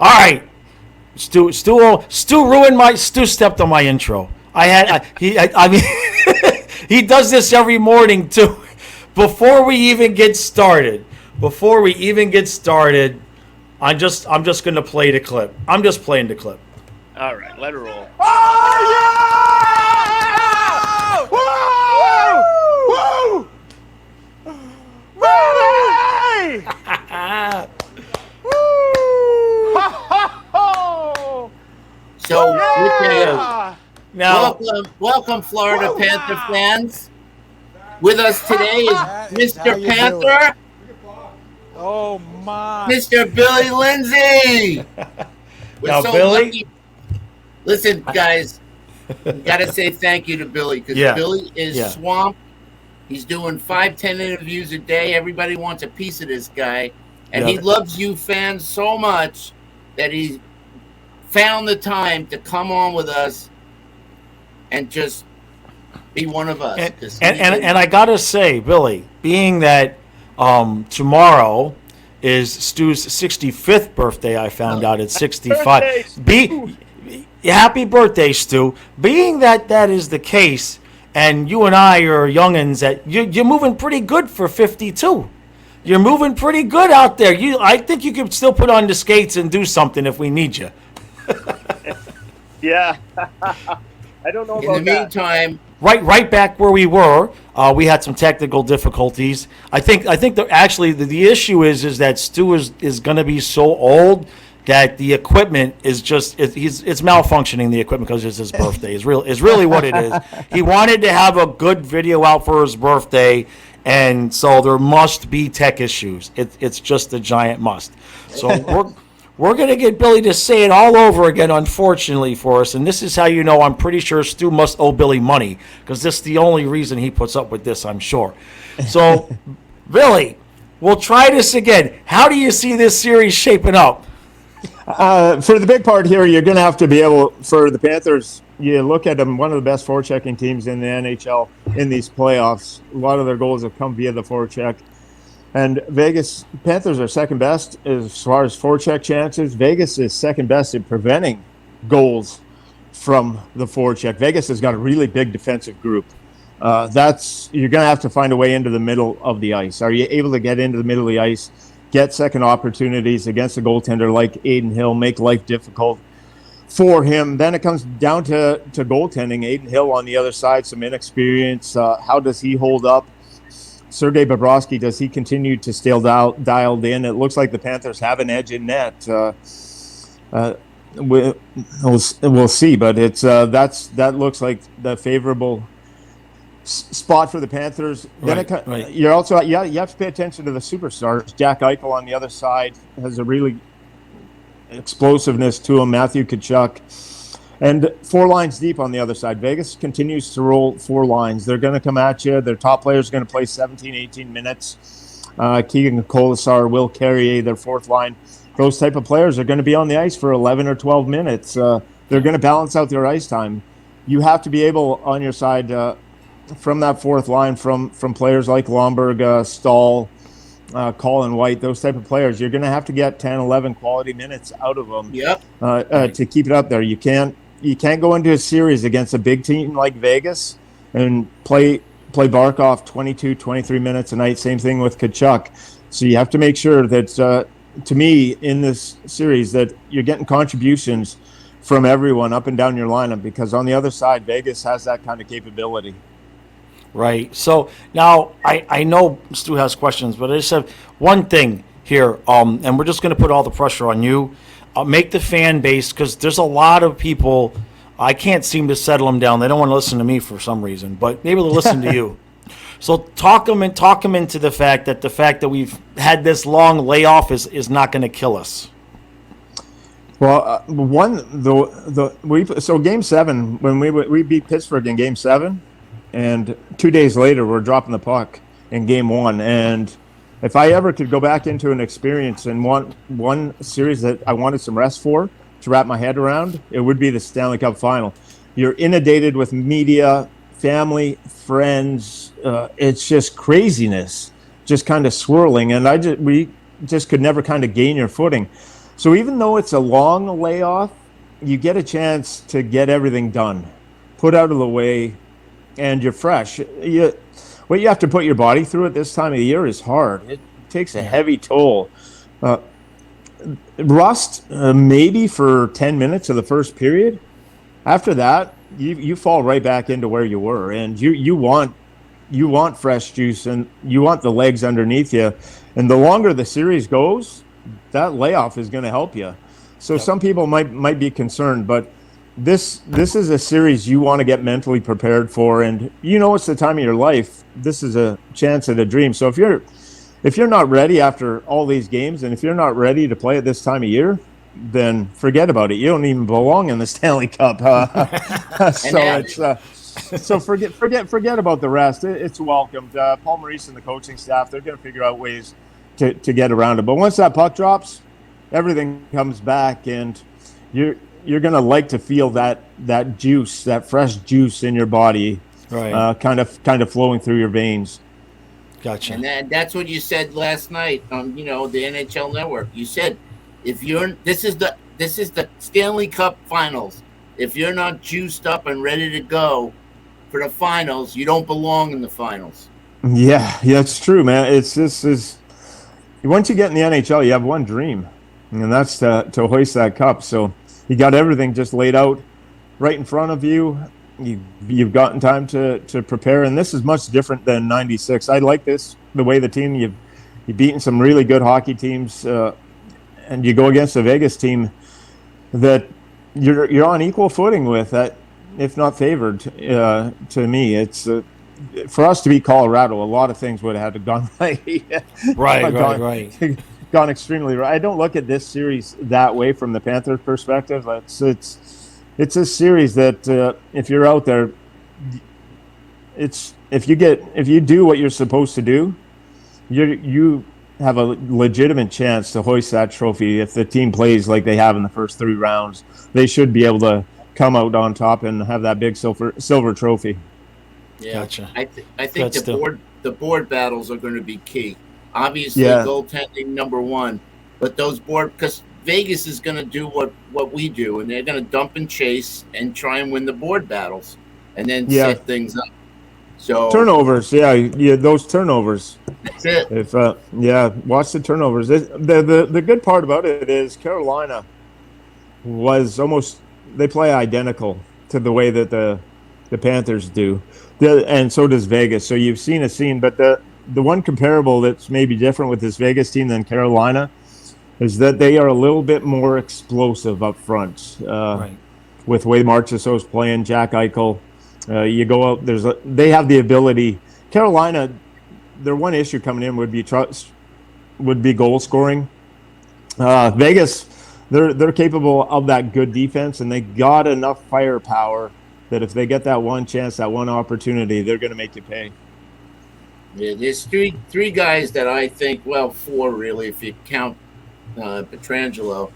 All right. Stu Stu stepped on my intro. I mean, he does this every morning too. Before we even get started, I'm just gonna play the clip. I'm just playing the clip. All right, let it roll. Oh, yeah! Woo! Woo! Baby! So, Yeah! Now, welcome, Florida Panther fans. With us today is Mr. Panther, Oh my! Mr. Billy Lindsay. We're Now, so Billy? lucky. Listen, guys, gotta say thank you to Billy because Yeah. Billy is Yeah. swamped. He's doing 5-10 interviews a day. Everybody wants a piece of this guy, and Yeah. he loves you fans so much that he found the time to come on with us and just be one of us. and I gotta say, Billy, being that tomorrow is Stu's 65th birthday, I found out at 65. Happy birthday, Stu. Being that is the case, and you and I are youngins, that you're moving pretty good for 52. You're moving pretty good out there. I think you could still put on the skates and do something if we need you. Yeah. I don't know about in the that. meantime, Right back where we were. We had some technical difficulties. I think the issue is that Stu is going to be so old that the equipment is it's malfunctioning, the equipment, because it's his birthday. Is really what it is. He wanted to have a good video out for his birthday, and so there must be tech issues. It's just a giant must. So we're going to get Billy to say it all over again, unfortunately for us. And this is how you know I'm pretty sure Stu must owe Billy money, because this is the only reason he puts up with this, I'm sure. So, Billy, we'll try this again. How do you see this series shaping up? For the big part here, you're going to have to be able, for the Panthers, you look at them, one of the best forechecking teams in the NHL in these playoffs. A lot of their goals have come via the forecheck. And Vegas Panthers are second best as far as forecheck chances. Vegas is second best in preventing goals from the forecheck. Vegas has got a really big defensive group. You're going to have to find a way into the middle of the ice. Are you able to get into the middle of the ice, get second opportunities against a goaltender like Adin Hill, make life difficult for him? Then it comes down to goaltending. Adin Hill on the other side, some inexperience. How does he hold up? Sergei Bobrovsky, does he continue to stay dialed in? It looks like the Panthers have an edge in net. We'll see, but that looks like the favorable spot for the Panthers. Right, Then right. You're also you have to pay attention to the superstars. Jack Eichel on the other side has a really explosiveness to him. Matthew Tkachuk. And four lines deep on the other side. Vegas continues to roll four lines. They're going to come at you. Their top players are going to play 17, 18 minutes. Keegan Colasar, Will Carrier, their fourth line. Those type of players are going to be on the ice for 11 or 12 minutes. They're going to balance out their ice time. You have to be able on your side from that fourth line, from players like Lomberg, Stahl, Colin White, those type of players. You're going to have to get 10, 11 quality minutes out of them. Yep. To keep it up there. You can't go into a series against a big team like Vegas and play Barkov 22, 23 minutes a night. Same thing with Tkachuk. So you have to make sure that, to me, in this series, that you're getting contributions from everyone up and down your lineup, because on the other side, Vegas has that kind of capability. Right. So now I know Stu has questions, but I just have one thing here, and we're just going to put all the pressure on you. Make the fan base, because there's a lot of people, I can't seem to settle them down. They don't want to listen to me for some reason, but maybe they'll listen to you. So talk them into the fact that we've had this long layoff is not going to kill us. Well, so Game 7, when we beat Pittsburgh in Game 7, and 2 days later we're dropping the puck in Game 1, and if I ever could go back into an experience and want one series that I wanted some rest for, to wrap my head around, it would be the Stanley Cup Final. You're inundated with media, family, friends. It's just craziness, just kind of swirling, and we just could never kind of gain your footing. So even though it's a long layoff, you get a chance to get everything done, put out of the way, and you're fresh. What you have to put your body through at this time of the year is hard. It takes a heavy toll. Uh, Rust, maybe for 10 minutes of the first period. After that, you fall right back into where you were, and you want fresh juice, and you want the legs underneath you. And the longer the series goes, that layoff is going to help you. So some people might be concerned, but this is a series you want to get mentally prepared for, and it's the time of your life. This is a chance at a dream. So if you're not ready after all these games, and if you're not ready to play at this time of year, then forget about it. You don't even belong in the Stanley Cup. So forget about the rest. It's welcomed. Paul Maurice and the coaching staff, they're going to figure out ways to get around it. But once that puck drops, everything comes back, and you're going to like to feel that juice, that fresh juice in your body, Right. kind of flowing through your veins. Gotcha. And that's what you said last night on the NHL Network. You said this is the Stanley Cup Finals. If you're not juiced up and ready to go for the finals, you don't belong in the finals. Yeah, it's true, man. Once you get in the NHL, you have one dream, and that's to hoist that cup. So you got everything just laid out right in front of you. You've gotten time to prepare, and this is much different than '96. I like the way the team you've beaten some really good hockey teams, and you go against a Vegas team that you're on equal footing with, that if not favored. To me, it's for us to beat Colorado, a lot of things would have had to gone right. Gone extremely right. I don't look at this series that way from the Panthers' perspective. It's a series that if you're out there, if you do what you're supposed to do, you have a legitimate chance to hoist that trophy. If the team plays like they have in the first 3 rounds, they should be able to come out on top and have that big silver trophy. Yeah, Gotcha. I think the board battles are going to be key. Obviously, goaltending number one, but those because Vegas is going to do what we do, and they're going to dump and chase and try and win the board battles, and then set things up. So turnovers, those turnovers. That's it. Watch the turnovers. The good part about it is Carolina was they play identical to the way that the Panthers do, and so does Vegas. So you've seen a scene, but the one comparable that's maybe different with this Vegas team than Carolina is that they are a little bit more explosive up front. With the way Marchessault's playing, Jack Eichel. You go out. They have the ability. Carolina, their one issue coming in would be goal scoring. Vegas, they're capable of that good defense, and they got enough firepower that if they get that one chance, that one opportunity, they're going to make you pay. Yeah, there's three guys that I think, well, 4 really, if you count Pietrangelo,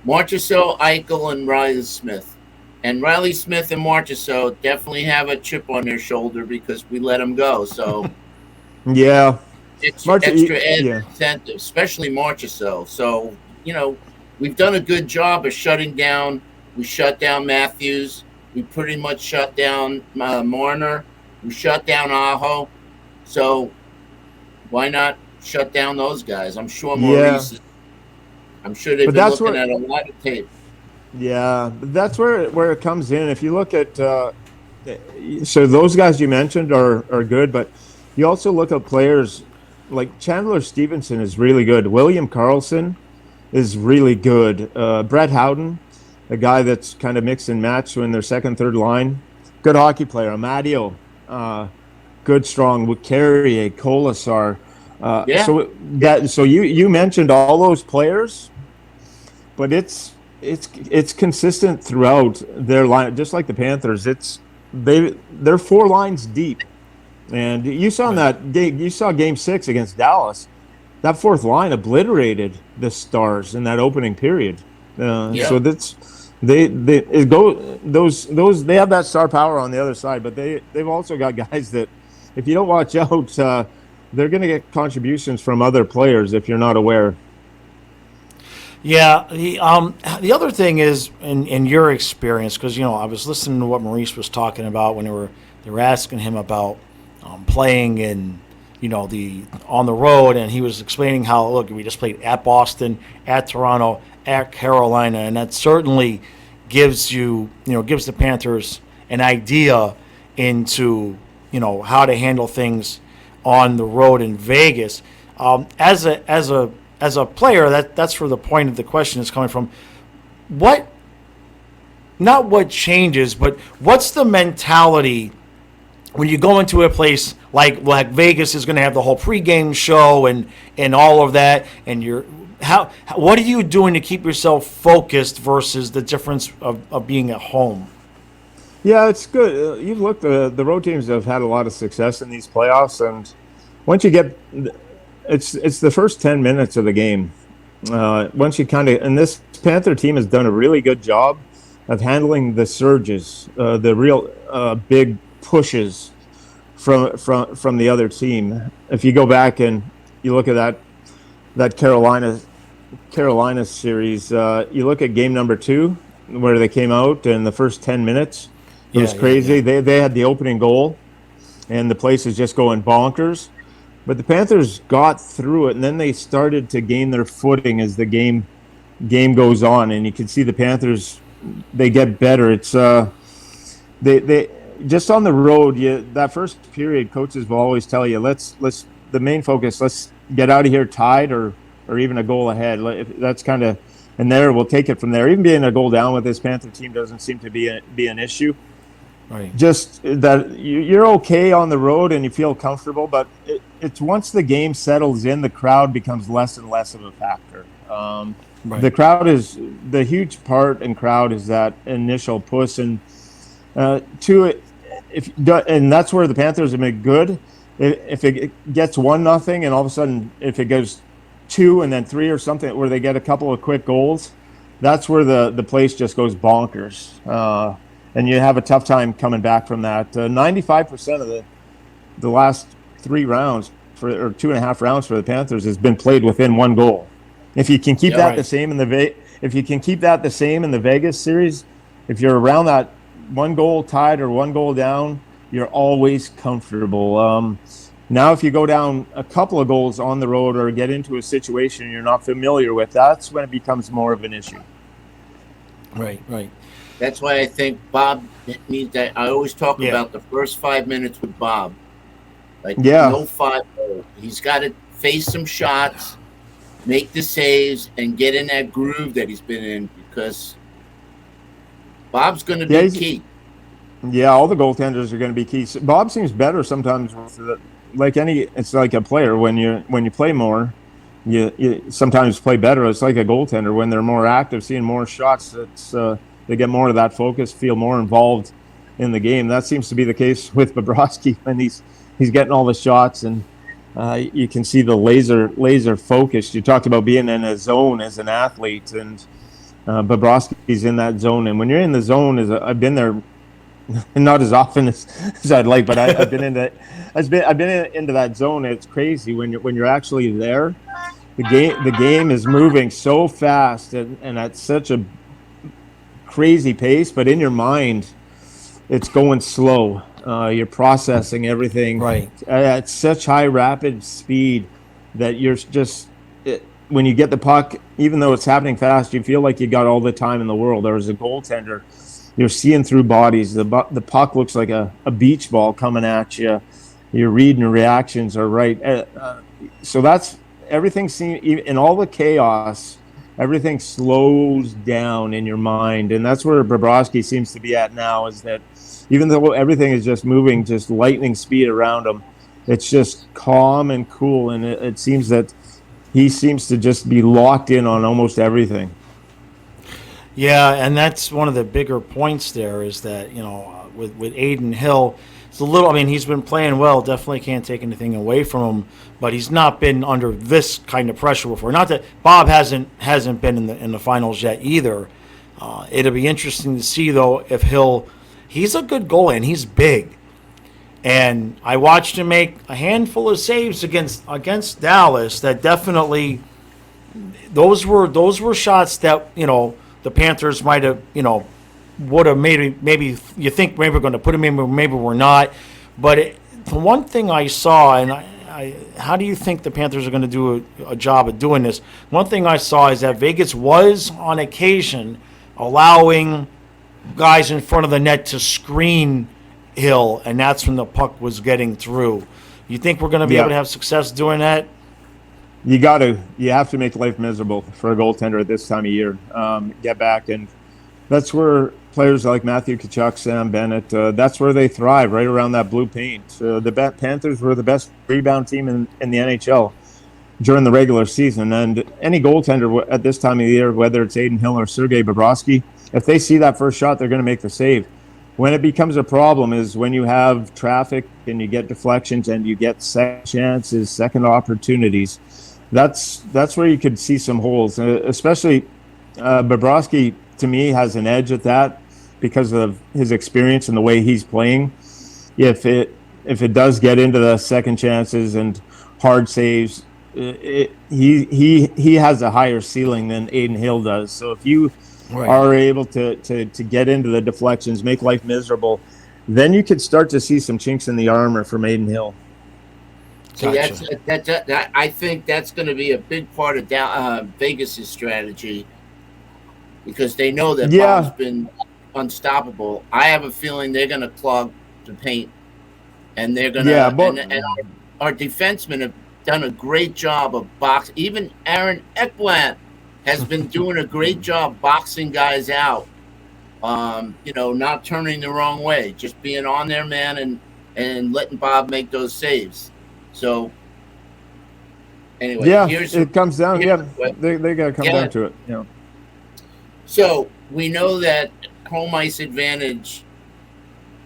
Marchessault, Eichel, and Riley Smith. And Riley Smith and Marchessault definitely have a chip on their shoulder because we let them go. So extra incentive, especially Marchessault. So we've done a good job of shutting down. We shut down Matthews. We pretty much shut down Marner. We shut down Aho. So why not shut down those guys? I'm sure Maurice. I'm sure they've been looking at a lot of tape. Yeah, that's where it comes in. If you look at so those guys you mentioned are good, but you also look at players like Chandler Stevenson is really good. William Karlsson is really good. Brett Howden, a guy that's kind of mix and match in their second, third line. Good hockey player. Amadio, good, strong. With Carrier, Kolasar. So you mentioned all those players, but it's consistent throughout their line, just like the Panthers. They're 4 lines deep, and you saw in that game. You saw Game 6 against Dallas. That 4th line obliterated the Stars in that opening period. So they have that star power on the other side, but they've also got guys that if you don't watch out, they're going to get contributions from other players if you're not aware. Yeah. The other thing is, in your experience, because I was listening to what Maurice was talking about when they were asking him about playing in the on the road, and he was explaining how, look, we just played at Boston, at Toronto, at Carolina, and that certainly gives gives the Panthers an idea into how to handle things on the road in Vegas. As a player, that's where the point of the question is coming from. What, not what changes, but what's the mentality when you go into a place like Vegas is going to have the whole pregame show and all of that, and what are you doing to keep yourself focused versus the difference of being at home? Yeah, it's good. You've looked, the road teams have had a lot of success in these playoffs, and once you get, it's the first 10 minutes of the game. Once you and this Panther team has done a really good job of handling the surges, the real big pushes from the other team. If you go back and you look at that Carolina series, you look at game number 2 where they came out in the first 10 minutes. It was crazy. Yeah. They had the opening goal, and the place is just going bonkers. But the Panthers got through it, and then they started to gain their footing as the game goes on, and you can see the Panthers, they get better. It's they just on the road. That first period, coaches will always tell you, let's the main focus. Let's get out of here tied or even a goal ahead. That's kind of, and there we'll take it from there. Even being a goal down with this Panther team doesn't seem to be an issue. Right. Just that you're okay on the road and you feel comfortable, but it's once the game settles in, the crowd becomes less and less of a factor. Right. The crowd is the huge part, and crowd is that initial push, and and that's where the Panthers have been good. If it gets 1-0, and all of a sudden if it goes 2 and then 3 or something, where they get a couple of quick goals, that's where the place just goes bonkers. And you have a tough time coming back from that. 95% of the last 3 rounds or 2.5 rounds for the Panthers has been played within 1 goal. If you can keep the same in the Vegas series, if you're around that 1 goal tied or 1 goal down, you're always comfortable. Now, if you go down a couple of goals on the road or get into a situation you're not familiar with, that's when it becomes more of an issue. Right. That's why I think Bob needs that. I always talk about the first 5 minutes with Bob. No 5-0. He's got to face some shots, make the saves, and get in that groove that he's been in, because Bob's going to be key. Yeah, all the goaltenders are going to be key. Bob seems better sometimes. It's like a player. When you play more, you sometimes play better. It's like a goaltender. When they're more active, seeing more shots, they get more of that focus, feel more involved in the game. That seems to be the case with Bobrovsky when he's getting all the shots, and you can see the laser focus. You talked about being in a zone as an athlete, and Bobrovsky's in that zone. And when you're in the zone, I've been there, not as often as I'd like, but I've been into that zone. It's crazy when you're actually there. The game is moving so fast and at such a crazy pace, but in your mind, it's going slow. You're processing everything at such high rapid speed that you're just when you get the puck, even though it's happening fast, you feel like you got all the time in the world. Or as a goaltender, you're seeing through bodies. The puck looks like a beach ball coming at you. You're reading reactions are right. So that's everything. In all the chaos, everything slows down in your mind, and that's where Bobrovsky seems to be at now. Is that even though everything is just moving, just lightning speed around him, it's just calm and cool, and it seems that he seems to just be locked in on almost everything. Yeah, and that's one of the bigger points there is that, with Adin Hill, it's a little, he's been playing well, definitely can't take anything away from him, but he's not been under this kind of pressure before. Not that Bob hasn't been in the finals yet either. It'll be interesting to see, though, if he's a good goalie, and he's big. And I watched him make a handful of saves against Dallas that definitely those were shots that the Panthers might have would have maybe you think maybe we're going to put him in, maybe we're not. But the one thing I saw, and how do you think the Panthers are going to do a job of doing this? One thing I saw is that Vegas was on occasion allowing guys in front of the net to screen Hill, and that's when the puck was getting through. You think we're going to be able to have success doing that? You have to make life miserable for a goaltender at this time of year. Get back, and that's where players like Matthew Tkachuk, Sam Bennett, that's where they thrive, right around that blue paint. The Panthers were the best rebound team in the NHL during the regular season, and any goaltender at this time of the year, whether it's Adin Hill or Sergei Bobrovsky, if they see that first shot, they're going to make the save. When it becomes a problem is when you have traffic and you get deflections and you get second chances, second opportunities. That's where you could see some holes, especially Bobrovsky, to me, has an edge at that because of his experience and the way he's playing. If it does get into the second chances and hard saves, he has a higher ceiling than Adin Hill does. So if you are able to get into the deflections, make life miserable, then you could start to see some chinks in the armor from Adin Hill. Gotcha. See, that I think that's going to be a big part of Vegas' strategy, because they know that Bob's been unstoppable. I have a feeling they're going to clog the paint, and they're going to. And our defensemen have done a great job of boxing. Even Aaron Ekblad has been doing a great job boxing guys out. Not turning the wrong way, just being on their man and letting Bob make those saves. So anyway, it comes down. They got to come down to it. Yeah. So we know that home ice advantage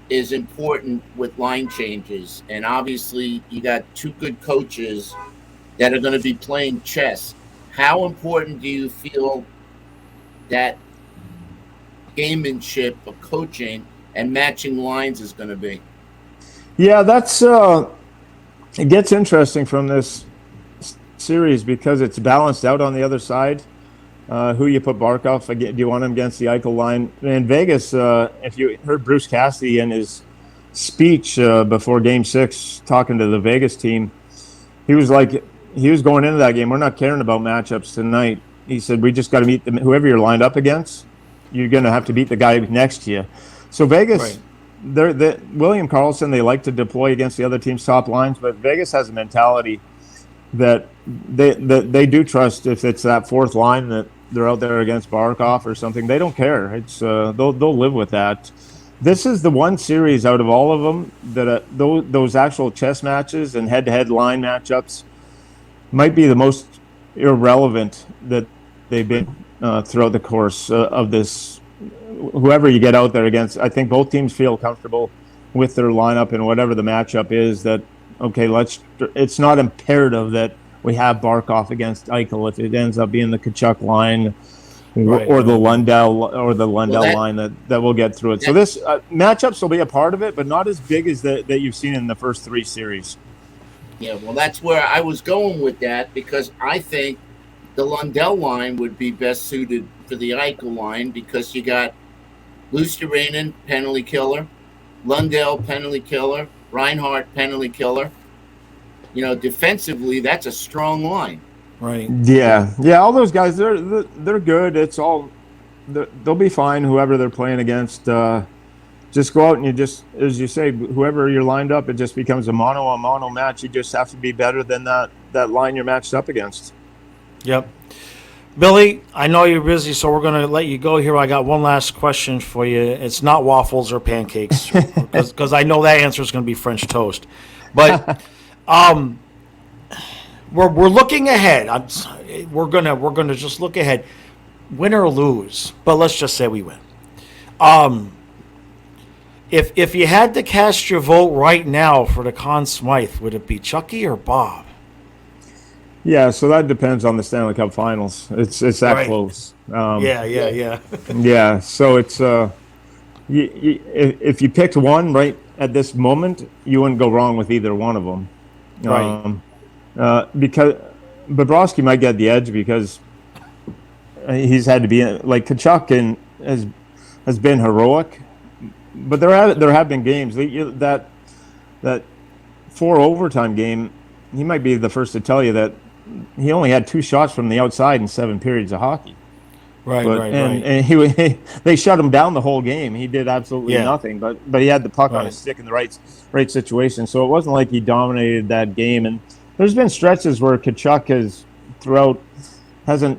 is important with line changes, and obviously you got two good coaches that are going to be playing chess. How important do you feel that gamemanship of coaching and matching lines is going to be? Yeah, that's it gets interesting from this series because it's balanced out on the other side. Who you put Barkov? Do you want him against the Eichel line? In Vegas, if you heard Bruce Cassidy in his speech before Game 6 talking to the Vegas team, he was going into that game, we're not caring about matchups tonight. He said, we just got to meet whoever you're lined up against, you're going to have to beat the guy next to you. So Vegas, William Karlsson, they like to deploy against the other team's top lines, but Vegas has a mentality that they do trust if it's that fourth line that they're out there against Barkov or something. They don't care. It's they'll live with that. This is the one series out of all of them that those actual chess matches and head-to-head line matchups might be the most irrelevant that they've been throughout the course of this. Whoever you get out there against, I think both teams feel comfortable with their lineup and whatever the matchup is. That it's not imperative that we have Barkov against Eichel if it ends up being the Tkachuk line or the Lundell line that will get through it. So this matchups will be a part of it, but not as big as that you've seen in the first three series. Yeah, well, that's where I was going with that, because I think the Lundell line would be best suited for the Eichel line, because you got Luosterainen, penalty killer, Lundell, penalty killer, Reinhart, penalty killer. Defensively, that's a strong line. Right. Yeah. All those guys, they're good. It's all they'll be fine. Whoever they're playing against, just go out and as you say, whoever you're lined up, it just becomes a mono match. You just have to be better than that line you're matched up against. Yep. Billy, I know you're busy, so we're going to let you go here. I got one last question for you. It's not waffles or pancakes, because I know that answer is going to be French toast. But we're looking ahead. We're gonna just look ahead, win or lose. But let's just say we win. If you had to cast your vote right now for the Conn Smythe, would it be Chucky or Bob? Yeah, so that depends on the Stanley Cup Finals. It's that close. Yeah. Yeah, so it's if you picked one right at this moment, you wouldn't go wrong with either one of them. Right. Because Bobrovsky might get the edge because he's had to be like Kachuk and has been heroic, but there have been games that 4 overtime game. He might be the first to tell you that he only had 2 shots from the outside in 7 periods of hockey. Right, right. And they shut him down the whole game. He did absolutely Yeah. nothing, but he had the puck on Right. his stick in the right situation. So it wasn't like he dominated that game. And there's been stretches where Kachuk hasn't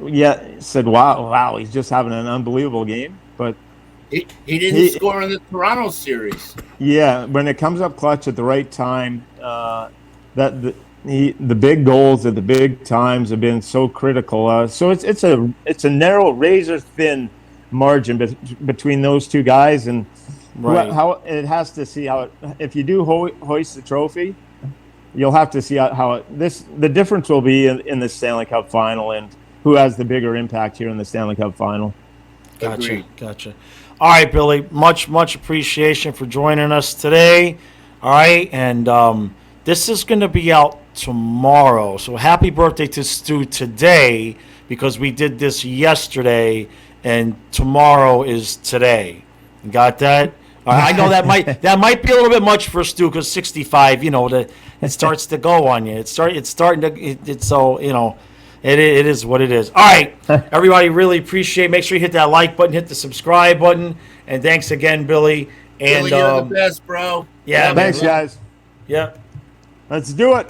yet said, wow, he's just having an unbelievable game. But He didn't score in the Toronto series. yeah, when it comes up clutch at the right time, the big goals at the big times have been so critical. So it's a narrow, razor thin margin between those two guys, and Right. how it has to see how if you do hoist the trophy, you'll have to see how the difference will be in the Stanley Cup final and who has the bigger impact here in the Stanley Cup final. Gotcha. Gotcha. All right, Billy. Much appreciation for joining us today. All right, and this is going to be out tomorrow. So happy birthday to Stu today, because we did this yesterday, and tomorrow is today. Got that? I know that might be a little bit much for Stu, because 65. It starts to go on you. It's starting to. So It is what it is. All right, everybody, really appreciate. Make sure you hit that like button, hit the subscribe button, and thanks again, Billy. And Billy, you're the best, bro. yeah, Thanks, guys. Yeah. Let's do it.